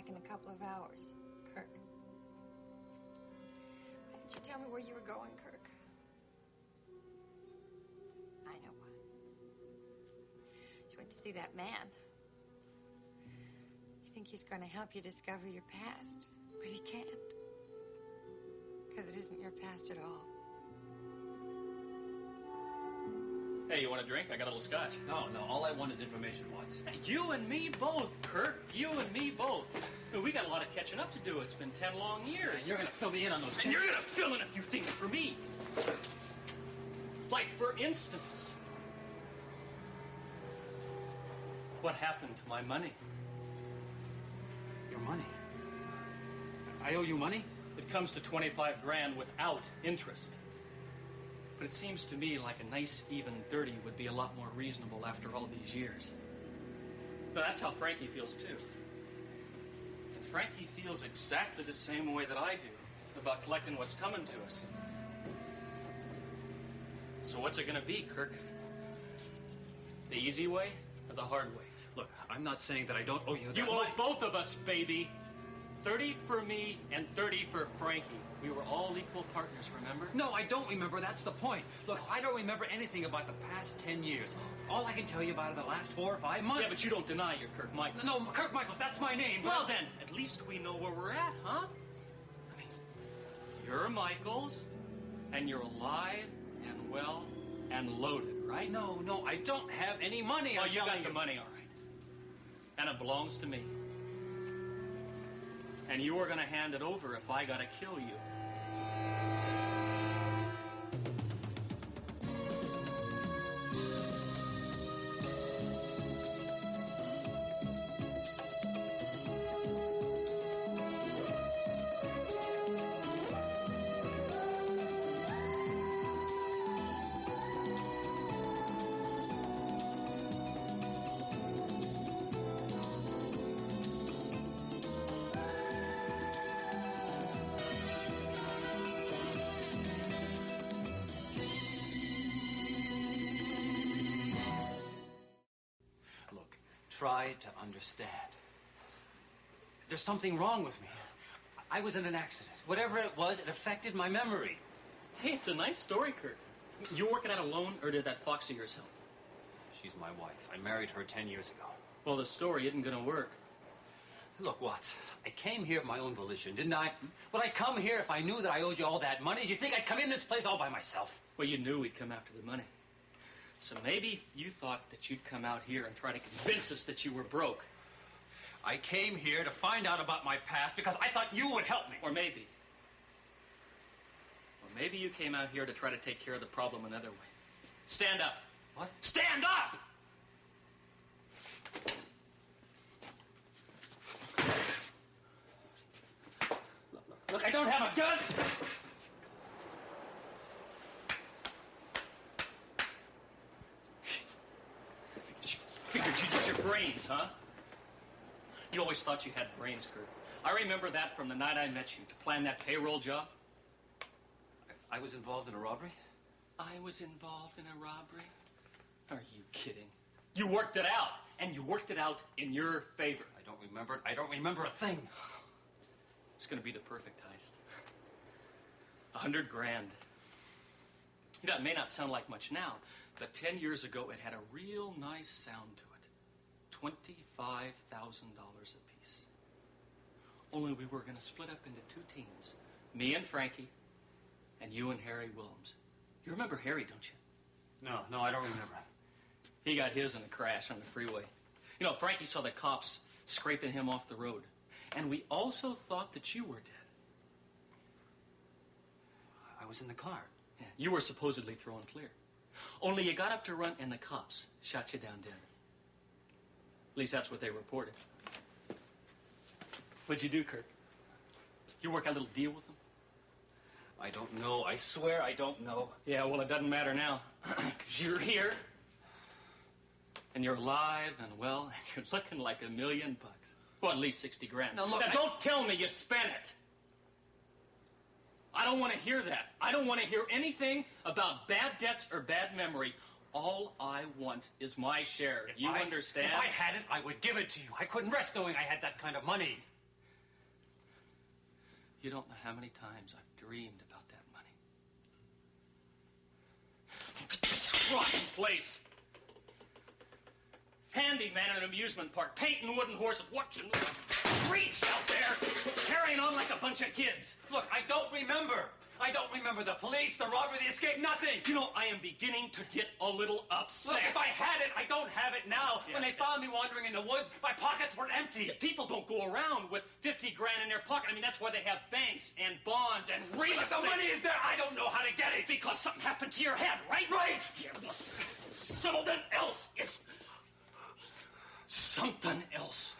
back in a couple of hours, Kirk. Why didn't you tell me where you were going, Kirk? I know why. You went to see that man. You think he's going to help you discover your past, but he can't. Because it isn't your past at all. Hey, you want a drink? I got a little scotch. No, all I want is information, Watts. Hey, you and me both, Kirk. You and me both. We got a lot of catching up to do. It's been 10 long years. And you're going to fill me in on those... And you're going to fill in a few things for me. Like, for instance, what happened to my money? Your money? I owe you money? It comes to 25 grand without interest. But it seems to me like a nice, even 30 would be a lot more reasonable after all these years. Now, that's how Frankie feels, too. And Frankie feels exactly the same way that I do about collecting what's coming to us. So what's it going to be, Kirk? The easy way or the hard way? Look, I'm not saying that I don't owe you that You money. owe both of us, baby. 30 for me and 30 for Frankie. We were all equal partners, remember? No, I don't remember. That's the point. Look, I don't remember anything about the past 10 years. All I can tell you about are the last 4 or 5 months. Yeah, but you don't deny you're Kirk Michaels. No, Kirk Michaels, that's my name. Well, then, at least we know where we're at, huh? I mean, you're Michaels, and you're alive and well and loaded, right? No, I don't have any money. Oh, you got the money, all right. And it belongs to me. And you were going to hand it over if I got to kill you. Try to understand. There's something wrong with me. I was in an accident. Whatever it was, it affected my memory. Hey, it's a nice story, Kirk. You working out alone, or did that fox of yours help? She's my wife. I married her 10 years ago. Well, the story isn't going to work. Look, Watts, I came here of my own volition, didn't I? Would I come here if I knew that I owed you all that money? Do you think I'd come in this place all by myself? Well, you knew we'd come after the money. So maybe you thought that you'd come out here and try to convince us that you were broke. I came here to find out about my past because I thought you would help me. Or maybe you came out here to try to take care of the problem another way. Stand up. What? Stand up! Look, I don't have a gun! Figured you'd use your brains, huh? You always thought you had brains, Kirk. I remember that from the night I met you to plan that payroll job. I was involved in a robbery? I was involved in a robbery? Are you kidding? You worked it out, and you worked it out in your favor. I don't remember it. I don't remember a thing. It's going to be the perfect heist. 100 grand. You know, it may not sound like much now, but 10 years ago, it had a real nice sound to it. $25,000 apiece. Only we were going to split up into 2 teams. Me and Frankie, and you and Harry Williams. You remember Harry, don't you? No, I don't remember him. He got his in a crash on the freeway. You know, Frankie saw the cops scraping him off the road. And we also thought that you were dead. I was in the car. Yeah, you were supposedly thrown clear. Only you got up to run and the cops shot you down dead. At least that's what they reported. What'd you do, Kirk? You work out a little deal with them? I don't know. I swear I don't know. Yeah, well, it doesn't matter now. 'Cause you're here. And you're alive and well, and you're looking like $1 million. Well, at least 60 grand. Now, look, don't tell me you spent it. I don't want to hear that. I don't want to hear anything about bad debts or bad memory. All I want is my share. You understand? If I had it, I would give it to you. I couldn't rest knowing I had that kind of money. You don't know how many times I've dreamed about that money. Look at this rotten place. Handyman at an amusement park, painting wooden horses, watching the creeps out there, carrying on like a bunch of kids. Look, I don't remember. I don't remember the police, the robbery, the escape, nothing. You know, I am beginning to get a little upset. Look, if I had it, I don't have it now. Yeah, When they found me wandering in the woods, my pockets were empty. Yeah, people don't go around with 50 grand in their pocket. I mean, that's why they have banks and bonds and real estate. But the money is there. I don't know how to get it. Because something happened to your head, right? Right. Yeah, well, something else is... Something else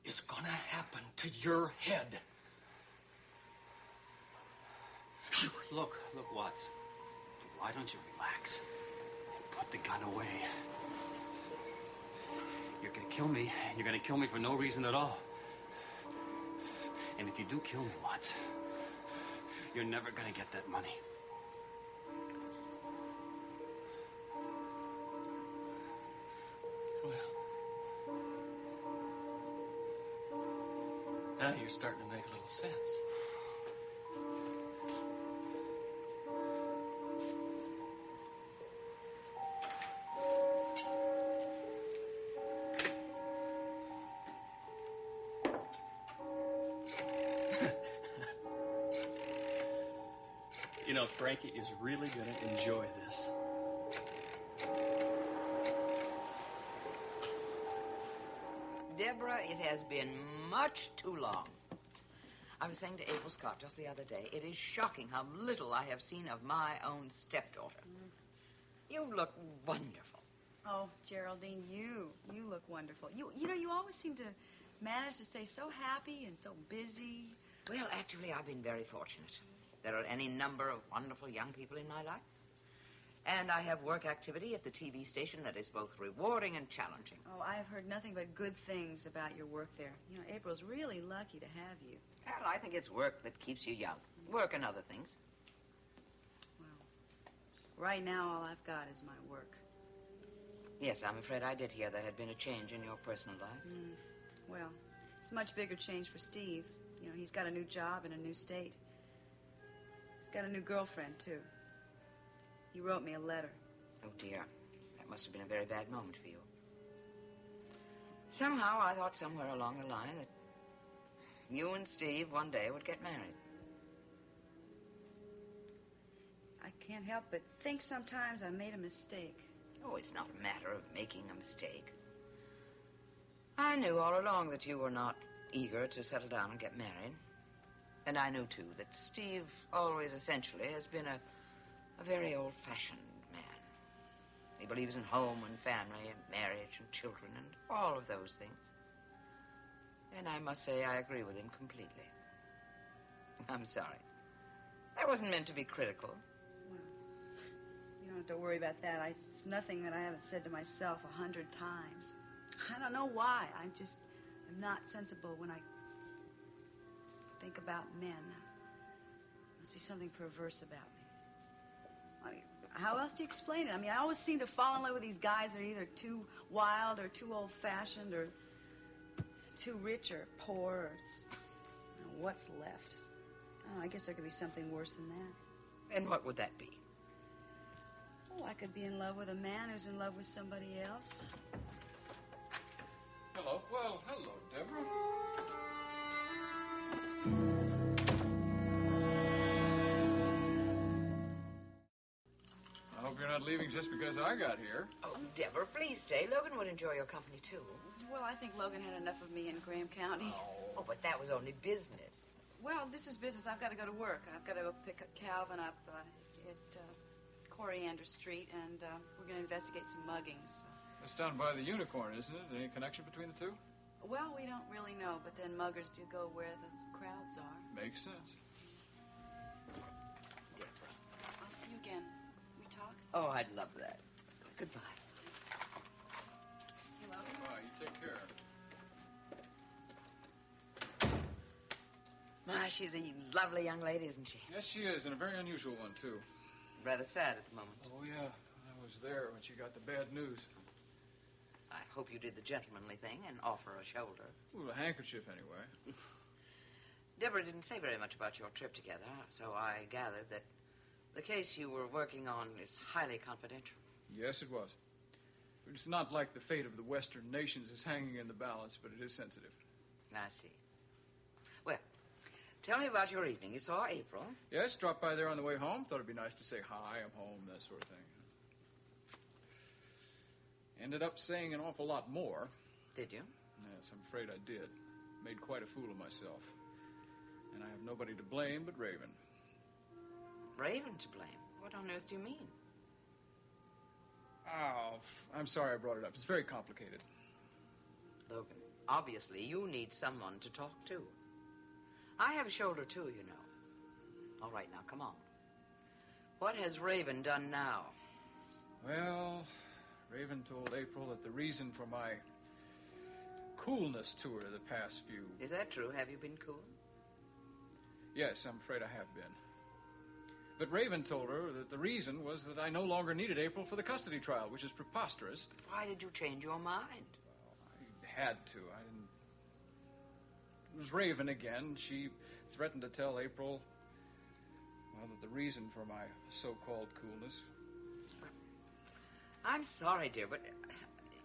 is gonna happen to your head. Look, Watts. Why don't you relax and put the gun away? You're gonna kill me, and you're gonna kill me for no reason at all. And if you do kill me, Watts, you're never gonna get that money. Well, now you're starting to make a little sense. You know, Frankie is really going to enjoy this. Deborah, it has been much too long. I was saying to April Scott just the other day, it is shocking how little I have seen of my own stepdaughter. You look wonderful. Oh, Geraldine, you look wonderful. You know, you always seem to manage to stay so happy and so busy. Well, actually, I've been very fortunate. There are any number of wonderful young people in my life. And I have work activity at the TV station that is both rewarding and challenging. Oh, I have heard nothing but good things about your work there. You know, April's really lucky to have you. Well, I think it's work that keeps you young. Work and other things. Well, right now, all I've got is my work. Yes, I'm afraid I did hear there had been a change in your personal life. Well, it's a much bigger change for Steve. You know, he's got a new job in a new state. He's got a new girlfriend, too. He wrote me a letter. Oh, dear. That must have been a very bad moment for you. Somehow, I thought somewhere along the line that you and Steve one day would get married. I can't help but think sometimes I made a mistake. Oh, it's not a matter of making a mistake. I knew all along that you were not eager to settle down and get married. And I knew, too, that Steve always essentially has been a very old-fashioned man. He believes in home and family and marriage and children and all of those things. And I must say I agree with him completely. I'm sorry. That wasn't meant to be critical. Well, you don't have to worry about that. It's nothing that I haven't said to myself 100 times. I don't know why. I'm not sensible when I think about men. There must be something perverse about me. I mean, how else do you explain it? I mean, I always seem to fall in love with these guys that are either too wild or too old-fashioned or too rich or poor or what's left. Oh, I guess there could be something worse than that. And what would that be? Oh, I could be in love with a man who's in love with somebody else. Hello. Well, hello, Deborah. I hope you're not leaving just because I got here. Oh, Deborah, please stay. Logan would enjoy your company, too. Well, I think Logan had enough of me in Graham County. Oh, but that was only business. Well, this is business. I've got to go to work. I've got to go pick up Calvin up at Coriander Street, and we're going to investigate some muggings. It's down by the Unicorn, isn't it? Any connection between the two? Well, we don't really know, but then muggers do go where the crowds are. Makes sense. Deborah. I'll see you again. We talk? Oh, I'd love that. Goodbye. See you, Logan. Bye. You take care. My, she's a lovely young lady, isn't she? Yes, she is, and a very unusual one, too. Rather sad at the moment. Oh, yeah. I was there when she got the bad news. I hope you did the gentlemanly thing and offer a shoulder. Ooh, a handkerchief, anyway. Deborah didn't say very much about your trip together, so I gathered that the case you were working on is highly confidential. Yes, it was. It's not like the fate of the Western nations is hanging in the balance, but it is sensitive. I see. Well, tell me about your evening. You saw April. Yes, dropped by there on the way home. Thought it'd be nice to say hi, I'm home, that sort of thing. Ended up saying an awful lot more. Did you? Yes, I'm afraid I did. Made quite a fool of myself. And I have nobody to blame but Raven. Raven to blame? What on earth do you mean? Oh, I'm sorry I brought it up. It's very complicated. Logan, obviously you need someone to talk to. I have a shoulder too, you know. All right, now, come on. What has Raven done now? Well, Raven told April that the reason for my coolness to her the past few... Is that true? Have you been cool? Yes, I'm afraid I have been. But Raven told her that the reason was that I no longer needed April for the custody trial, which is preposterous. Why did you change your mind? Well, I had to. I didn't... It was Raven again. She threatened to tell April, well, that the reason for my so-called coolness... I'm sorry, dear, but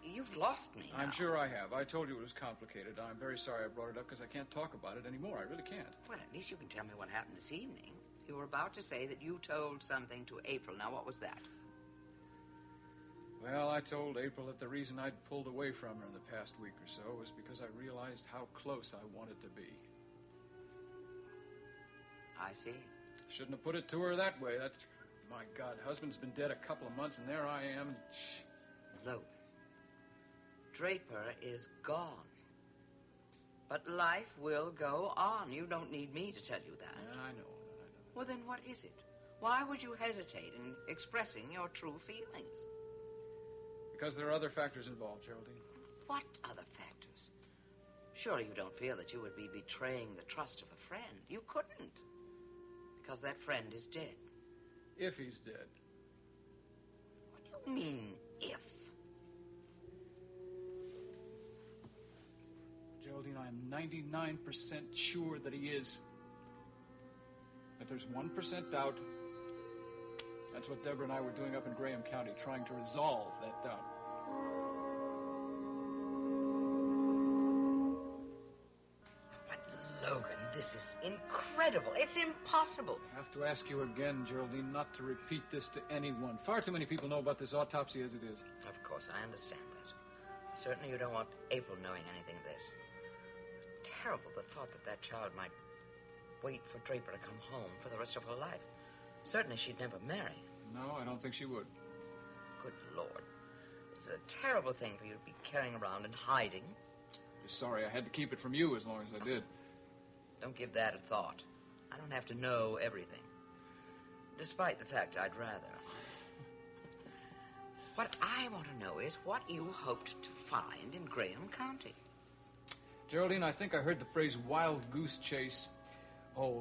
you've lost me now. I'm sure I have. I told you it was complicated. I'm very sorry I brought it up because I can't talk about it anymore. I really can't. Well, at least you can tell me what happened this evening. You were about to say that you told something to April. Now, what was that? Well, I told April that the reason I'd pulled away from her in the past week or so was because I realized how close I wanted to be. I see. Shouldn't have put it to her that way. That's... My God, husband's been dead a couple of months, and there I am. Logan, Draper is gone. But life will go on. You don't need me to tell you that. Yeah, I know. Well, then what is it? Why would you hesitate in expressing your true feelings? Because there are other factors involved, Geraldine. What other factors? Surely you don't feel that you would be betraying the trust of a friend. You couldn't. Because that friend is dead. If he's dead. What do you mean, if? Geraldine, I am 99% sure that he is. But there's 1% doubt. That's what Deborah and I were doing up in Graham County, trying to resolve that doubt. But, Logan, this is incredible. It's impossible. I have to ask you again, Geraldine, not to repeat this to anyone. Far too many people know about this autopsy as it is. Of course, I understand that. Certainly you don't want April knowing anything of this. Terrible, the thought that that child might wait for Draper to come home for the rest of her life. Certainly she'd never marry. No, I don't think she would. Good Lord. This is a terrible thing for you to be carrying around and hiding. Just sorry I had to keep it from you as long as I did. Don't give that a thought. I don't have to know everything. Despite the fact I'd rather. What I want to know is what you hoped to find in Graham County. Geraldine, I think I heard the phrase wild goose chase,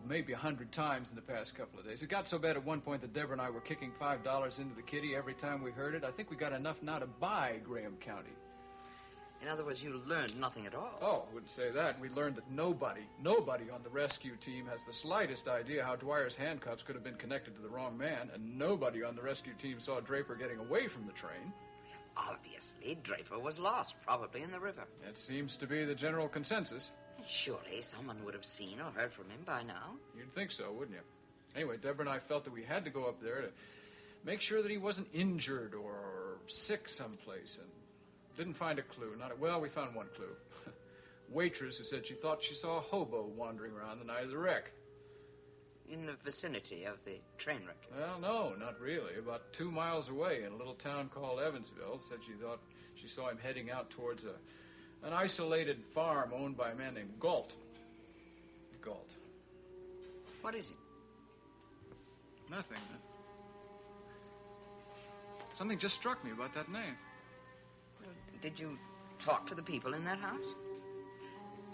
maybe 100 times in the past couple of days. It got so bad at one point that Deborah and I were kicking $5 into the kitty every time we heard it. I think we got enough now to buy Graham County. In other words, you learned nothing at all. Oh, I wouldn't say that. We learned that nobody on the rescue team has the slightest idea how Dwyer's handcuffs could have been connected to the wrong man, and nobody on the rescue team saw Draper getting away from the train. Obviously, Draper was lost, probably in the river. That seems to be the general consensus. Surely someone would have seen or heard from him by now. You'd think so, wouldn't you? Anyway, Deborah and I felt that we had to go up there to make sure that he wasn't injured or sick someplace, and didn't find a clue. Well, we found one clue. Waitress who said she thought she saw a hobo wandering around the night of the wreck. In the vicinity of the train wreck? Well, no, not really. About 2 miles away in a little town called Evansville. Said she thought she saw him heading out towards an isolated farm owned by a man named Galt. Galt. What is it? Nothing. Something just struck me about that name. Did you talk to the people in that house?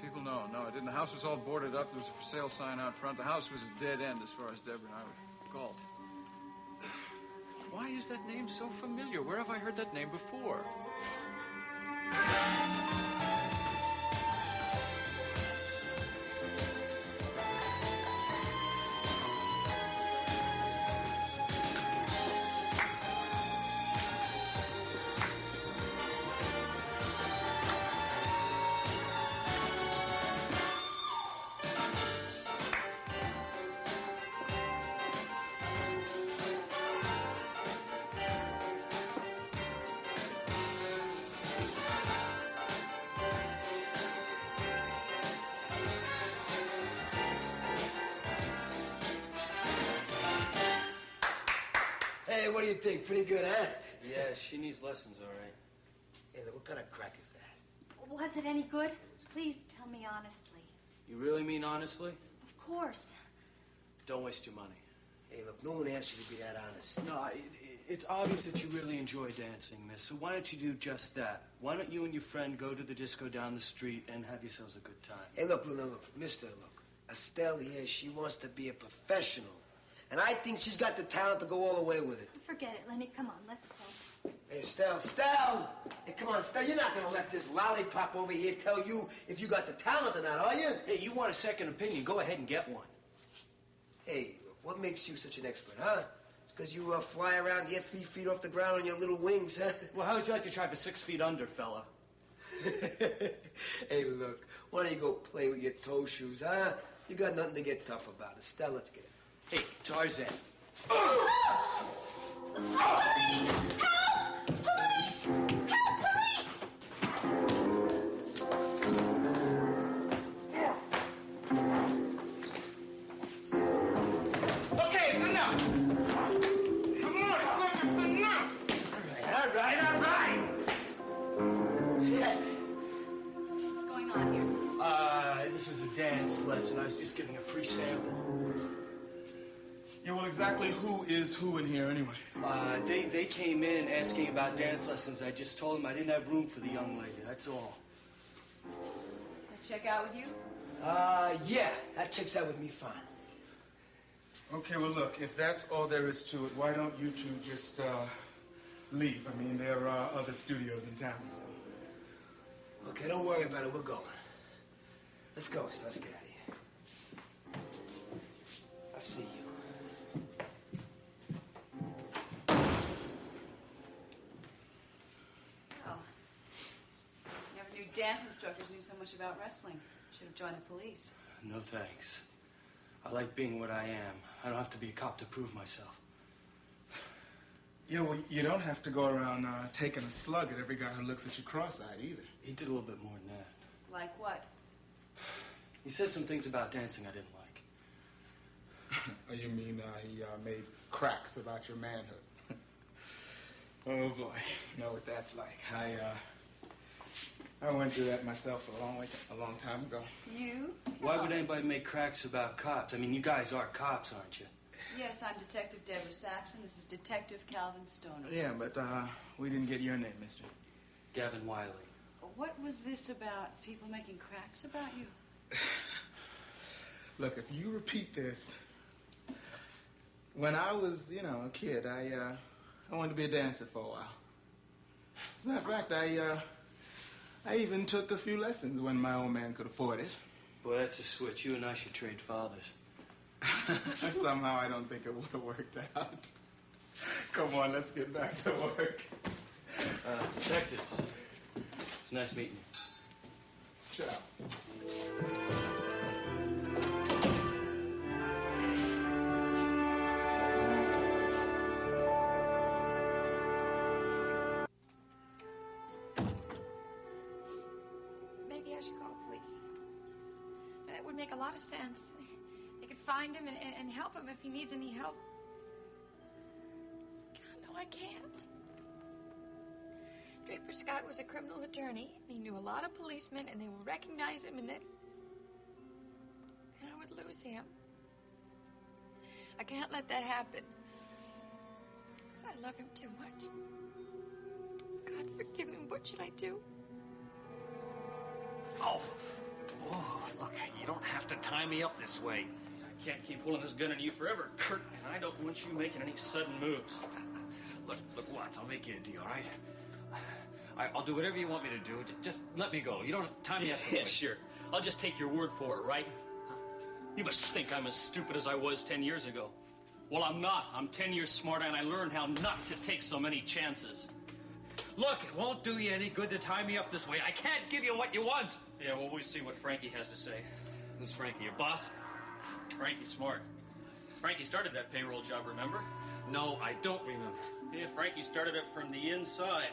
People, no, I didn't. The house was all boarded up. There was a for sale sign out front. The house was a dead end as far as Deborah and I were. Galt. Why is that name so familiar? Where have I heard that name before? you think? Pretty good, huh? Yeah, she needs lessons, all right. Hey, look, what kind of crack is that? Was it any good? Please tell me honestly. You really mean honestly? Of course. Don't waste your money. Hey, look, no one asked you to be that honest. No, it's obvious that you really enjoy dancing, miss. So why don't you do just that? Why don't you and your friend go to the disco down the street and have yourselves a good time? Hey, look, mister, look. Estelle here, she wants to be a professional. And I think she's got the talent to go all the way with it. Forget it, Lenny. Come on, let's go. Hey, Estelle! Hey, come on, Estelle, you're not gonna let this lollipop over here tell you if you got the talent or not, are you? Hey, you want a second opinion, go ahead and get one. Hey, look, what makes you such an expert, huh? It's because you fly around, get 3 feet off the ground on your little wings, huh? Well, how would you like to try for 6 feet under, fella? Hey, look, why don't you go play with your toe shoes, huh? You got nothing to get tough about. Estelle, let's get it. Hey, Tarzan. Police! Help! Police! Help! Police! Okay, it's enough. Come on, it's enough. All right. What's going on here? This is a dance lesson. I was just giving a free sample. Yeah, well, exactly who is who in here anyway? They came in asking about dance lessons. I just told them I didn't have room for the young lady. That's all. I check out with you? Yeah, that checks out with me fine. Okay, well, look, if that's all there is to it, why don't you two just leave? I mean, there are other studios in town. Okay, don't worry about it. We're going. Let's go. Let's get out of here. I'll see you. Well, never knew dance instructors knew so much about wrestling. Should have joined the police. No thanks. I like being what I am. I don't have to be a cop to prove myself. Yeah, well, you don't have to go around taking a slug at every guy who looks at you cross-eyed either. He did a little bit more than that. Like what? He said some things about dancing I didn't like. Oh, you mean he made cracks about your manhood? Oh, boy. You know what that's like. I went through that myself a long time ago. You? Why would anybody make cracks about cops? I mean, you guys are cops, aren't you? Yes, I'm Detective Deborah Saxon. This is Detective Calvin Stoner. Yeah, but we didn't get your name, mister. Gavin Wiley. What was this about? People making cracks about you? Look, if you repeat this, when I was, a kid, I wanted to be a dancer for a while. As a matter of fact, I even took a few lessons when my old man could afford it. Boy, that's a switch. You and I should trade fathers. Somehow I don't think it would have worked out. Come on, let's get back to work. Detectives, it's nice meeting you. Shut up. Maybe I should call the police. That would make a lot of sense. They could find him and help him if he needs any help. God, no, I can't. Draper Scott was a criminal attorney. He knew a lot of policemen, and they would recognize him, and I would lose him. I can't let that happen. Because I love him too much. God, forgive him. What should I do? Oh, look, you don't have to tie me up this way. I can't keep holding this gun on you forever, Kirk, and I don't want you making any sudden moves. Look, Watts, I'll make you a deal, all right? I'll do whatever you want me to do. Just let me go. You don't tie me up. Yeah, sure. I'll just take your word for it, right? You must think I'm as stupid as I was 10 years ago. Well, I'm not. I'm 10 years smarter, and I learned how not to take so many chances. Look, it won't do you any good to tie me up this way. I can't give you what you want. Yeah, well, we'll see what Frankie has to say. Who's Frankie, your boss? Frankie's smart. Frankie started that payroll job, remember? No, I don't remember. Yeah, Frankie started it from the inside.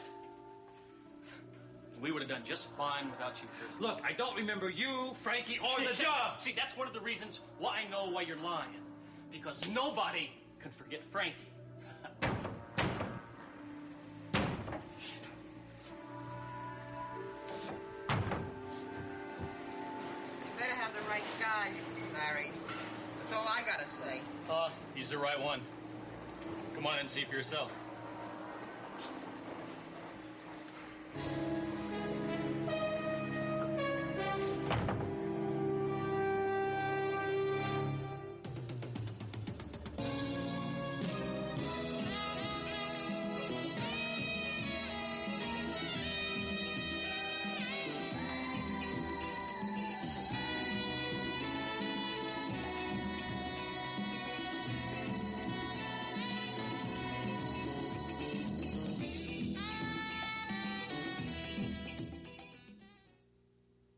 We would have done just fine without you, Kirk. Look, I don't remember you, Frankie, or the job. See, that's one of the reasons why I know why you're lying. Because nobody can forget Frankie. guy, Larry. That's all I gotta say. He's the right one. Come on and see for yourself.